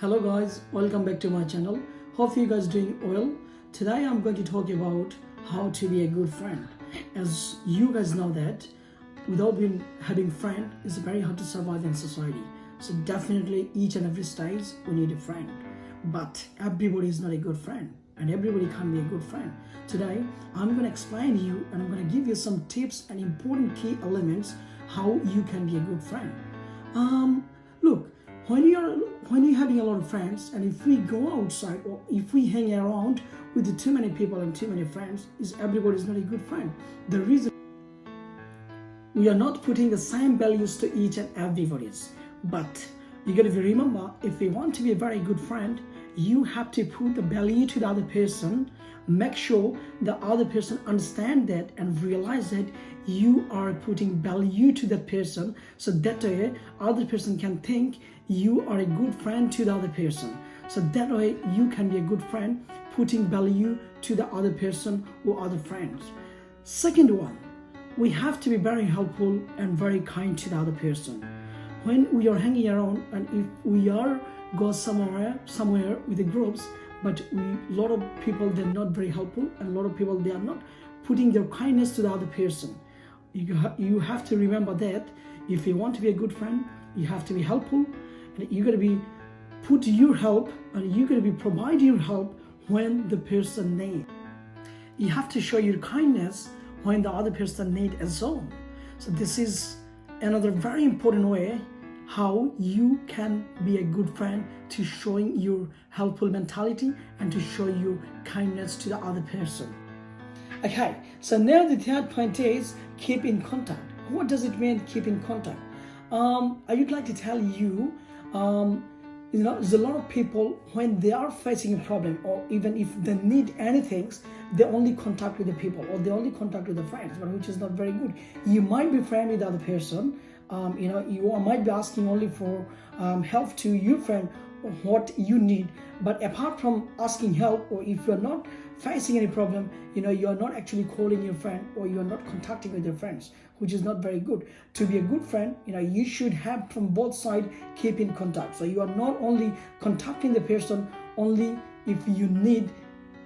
Hello guys, welcome back to my channel. Hope you guys doing well. Today I'm going to talk about how to be a good friend. As you guys know that without having friend, it's very hard to survive in society. So definitely each and every stage we need a friend. But everybody is not a good friend and everybody can't be a good friend. Today I'm going to explain to you and I'm going to give you some tips and important key elements how you can be a good friend. Look, when you're having a lot of friends, and if we go outside or if we hang around with too many people and too many friends, everybody's not a good friend. The reason we are not putting the same values to each and everybody's. But you got to remember, if we want to be a very good friend, you have to put the value to the other person. Make sure the other person understand that and realize that you are putting value to that person, so that way other person can think you are a good friend to the other person. So that way you can be a good friend, putting value to the other person or other friends. Second one, we have to be very helpful and very kind to the other person. When we are hanging around and if we are go somewhere with the groups, but a lot of people, they're not very helpful, and a lot of people, they are not putting their kindness to the other person. You have to remember that if you want to be a good friend, you have to be helpful, and you got to be put your help, and you got to be provide your help when the person needs. You have to show your kindness when the other person needs as well. So this is another very important way how you can be a good friend, to showing your helpful mentality and to show your kindness to the other person. Okay, so now the third point is keep in contact. What does it mean, keep in contact? I would like to tell you, there's a lot of people, when they are facing a problem or even if they need anything, they only contact with the people or they only contact with the friends, but which is not very good. You might be friend with the other person. You might be asking only for help to your friend what you need, but apart from asking help, or if you're not facing any problem, you're not actually calling your friend or you're not contacting with your friends, which is not very good. To be a good friend, you should have from both sides keep in contact. So you are not only contacting the person only if you need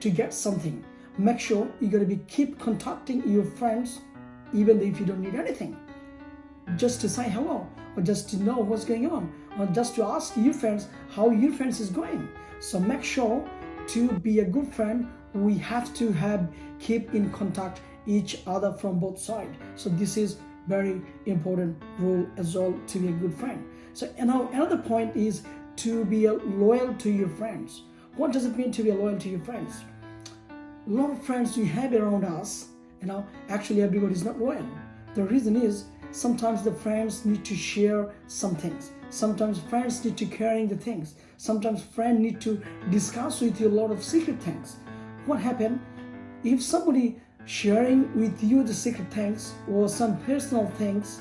to get something. Make sure you got to be keep contacting your friends even if you don't need anything, just to say hello or just to know what's going on or just to ask your friends how your friends is going. So make sure to be a good friend, we have to keep in contact each other from both sides. So this is very important rule as well to be a good friend. So now another point is to be loyal to your friends. What does it mean to be loyal to your friends? A lot of friends we have around us, actually everybody is not loyal. The reason is sometimes the friends need to share some things. Sometimes friends need to carry the things. Sometimes friends need to discuss with you a lot of secret things. What happened if somebody sharing with you the secret things or some personal things?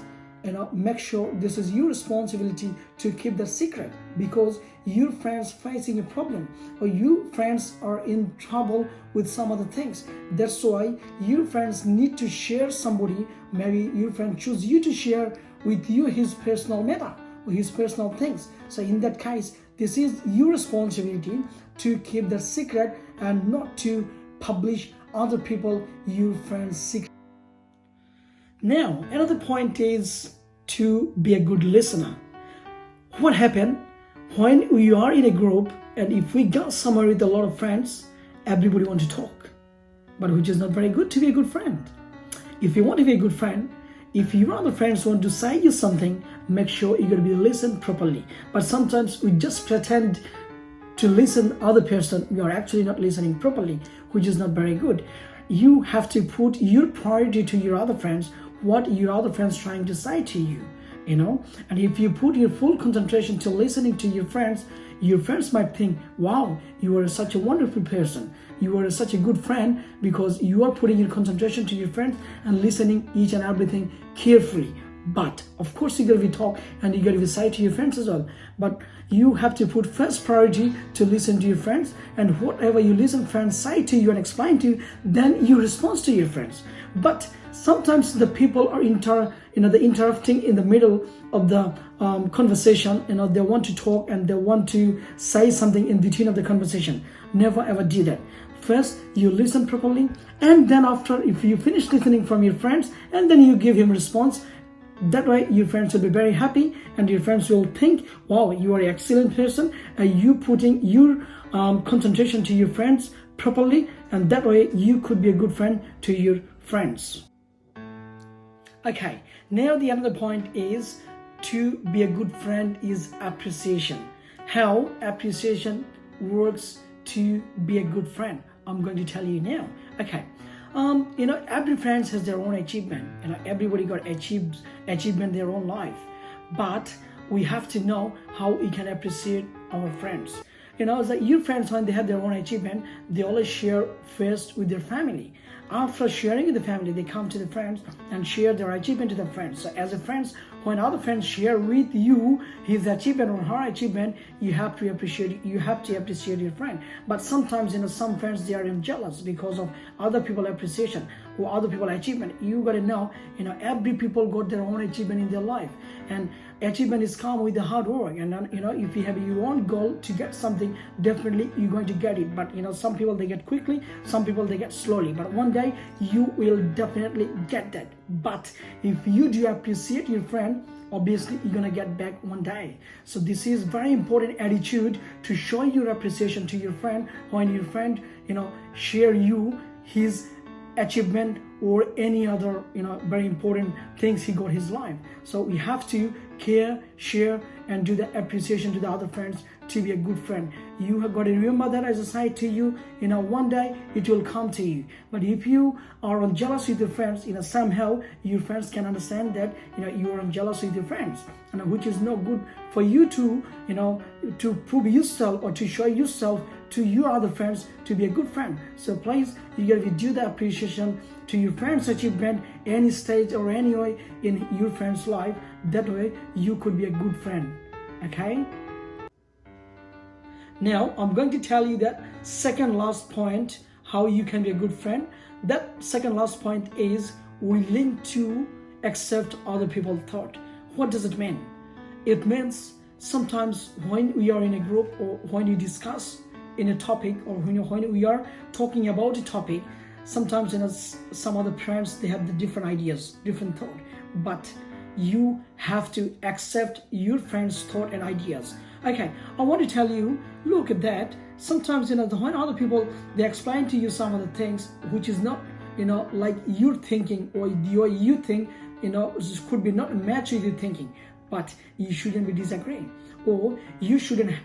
Make sure this is your responsibility to keep the secret, because your friends facing a problem or your friends are in trouble with some other things. That's why your friends need to share somebody. Maybe your friend choose you to share with you his personal matter or his personal things. So in that case, this is your responsibility to keep the secret and not to publish other people, your friends' secret. Now, another point is to be a good listener. What happened when we are in a group and if we got somewhere with a lot of friends, everybody want to talk, but which is not very good to be a good friend. If you want to be a good friend, if your other friends want to say you something, make sure you're going to be listen properly. But sometimes we just pretend to listen other person, we are actually not listening properly, which is not very good. You have to put your priority to your other friends, what your other friends trying to say to you, and if you put your full concentration to listening to your friends might think, wow, you are such a wonderful person, you are such a good friend, because you are putting your concentration to your friends and listening each and everything carefully. But of course you gotta be talk and you gotta be say to your friends as well. But you have to put first priority to listen to your friends, and whatever you listen friends say to you and explain to you, then you respond to your friends. But sometimes the people are the interrupting in the middle of the conversation. They want to talk and they want to say something in between of the conversation. Never ever do that. First you listen properly, and then after, if you finish listening from your friends, and then you give him response. That way your friends will be very happy, and your friends will think, wow, you are an excellent person, and you putting your concentration to your friends properly, and that way you could be a good friend to your friends. Okay, now the another point is, to be a good friend is appreciation. How appreciation works to be a good friend, I'm going to tell you now. Okay, every friend has their own achievement. Everybody got achievement in their own life, but we have to know how we can appreciate our friends. It's like your friends, when they have their own achievement, they always share first with their family. After sharing with the family, they come to the friends and share their achievement to the friends. So as a friends, when other friends share with you his achievement or her achievement, you have to appreciate your friend. But sometimes some friends, they are jealous because of other people's appreciation or other people's achievement. You got to know, every people got their own achievement in their life, and achievement is come with the hard work. And if you have your own goal to get something, definitely you're going to get it. But some people, they get quickly, some people they get slowly, but one day you will definitely get that. But if you do appreciate your friend, obviously you're gonna get back one day. So this is very important attitude to show your appreciation to your friend. When your friend share you his achievement or any other very important things he got his life. So we have to care, share, and do the appreciation to the other friends to be a good friend. You have got to remember that, as I say to you, one day it will come to you. But if you are jealous with your friends, somehow your friends can understand that you are jealous with your friends, which is not good for you to to prove yourself or to show yourself to your other friends to be a good friend. So please, you got to do the appreciation to your friend's achievement, any stage or any way in your friend's life. That way you could be a good friend. Okay, now I'm going to tell you that second last point, how you can be a good friend. That second last point is willing to accept other people's thought. What does it mean? It means sometimes when we are in a group, or when you discuss in a topic, or when we are talking about a topic, sometimes some other friends, they have the different ideas, different thought, but you have to accept your friend's thought and ideas. Okay, I want to tell you, look at that. Sometimes when other people, they explain to you some of the things which is not like you're thinking, or you think could be not match with your thinking, but you shouldn't be disagreeing, or you shouldn't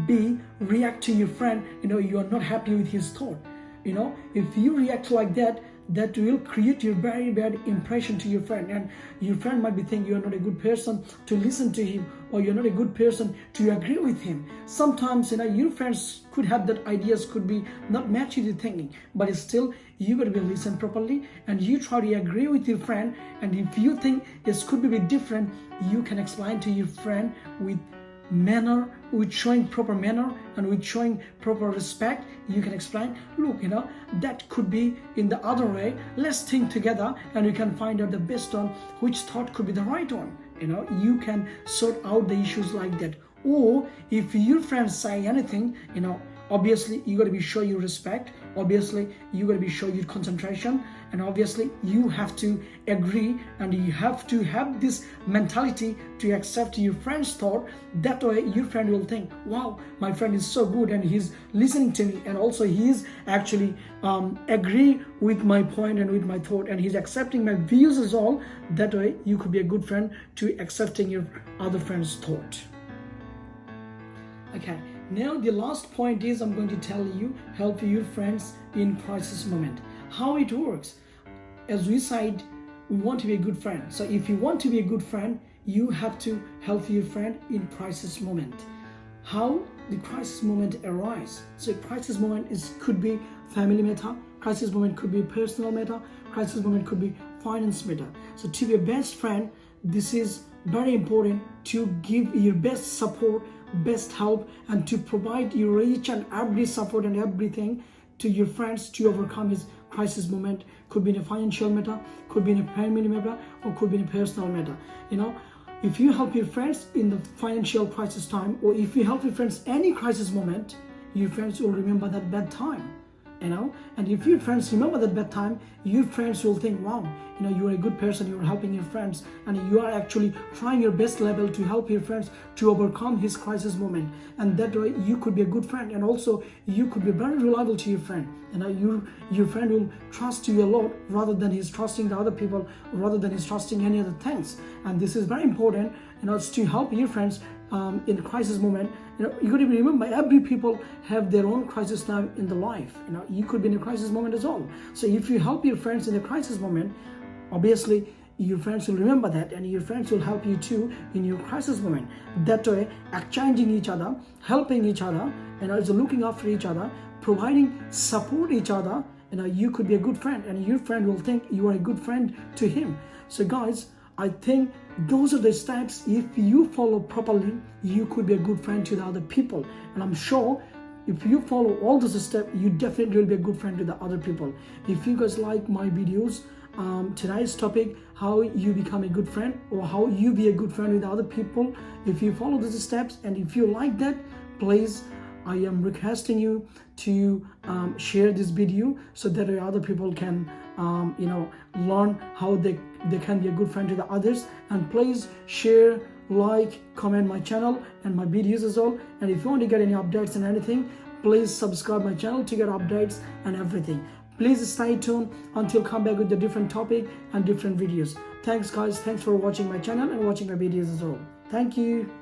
be react to your friend. You are not happy with his thought. If you react like that, that will create your very bad impression to your friend, and your friend might be thinking you're not a good person to listen to him, or you're not a good person to agree with him. Sometimes your friends could have that ideas could be not match with your thinking, but still you got to be listen properly, and you try to agree with your friend. And if you think this could be different, you can explain to your friend with manner, with showing proper manner and with showing proper respect. You can explain, look, that could be in the other way. Let's think together and we can find out the best one, which thought could be the right one. You can sort out the issues like that. Or if your friends say anything, obviously you got to be show your respect, obviously you got to be show your concentration, and obviously you have to agree, and you have to have this mentality to accept your friend's thought. That way your friend will think, wow, my friend is so good and he's listening to me, and also he's actually agree with my point and with my thought, and he's accepting my views as all. That way you could be a good friend to accepting your other friend's thought. Okay, now the last point is, I'm going to tell you, help your friends in crisis moment. How it works. As we said, we want to be a good friend. So if you want to be a good friend, you have to help your friend in crisis moment. How the crisis moment arise. So crisis moment could be family matter, crisis moment could be personal matter, crisis moment could be finance matter. So to be a best friend, this is very important to give your best support, best help, and to provide your each and every support and everything to your friends to overcome his crisis moment. Could be in a financial matter, could be in a family matter, or could be in a personal matter. If you help your friends in the financial crisis time, or if you help your friends any crisis moment, your friends will remember that bad time. And if your friends remember that bad time, your friends will think, wow, you are a good person, you are helping your friends, and you are actually trying your best level to help your friends to overcome his crisis moment. And that way you could be a good friend, and also you could be very reliable to your friend. Your friend will trust you a lot rather than he's trusting the other people, rather than he's trusting any other things. And this is very important, it's to help your friends in the crisis moment. You got to remember, every people have their own crisis time in the life. You could be in a crisis moment as well. So if you help your friends in the crisis moment, obviously your friends will remember that, and your friends will help you too in your crisis moment. That way, exchanging each other, helping each other, also looking after each other, providing support each other, you could be a good friend, and your friend will think you are a good friend to him. So guys, I think those are the steps. If you follow properly, you could be a good friend to the other people. And I'm sure if you follow all those steps, you definitely will be a good friend to the other people. If you guys like my videos, tonight's topic, how you become a good friend, or how you be a good friend with other people, if you follow those steps, and if you like that, please, I am requesting you to share this video so that other people can learn how they can be a good friend to the others. And please share, like, comment my channel and my videos as well. And if you want to get any updates and anything, please subscribe my channel to get updates and everything. Please stay tuned until come back with a different topic and different videos. Thanks guys, thanks for watching my channel and watching my videos as well. Thank you.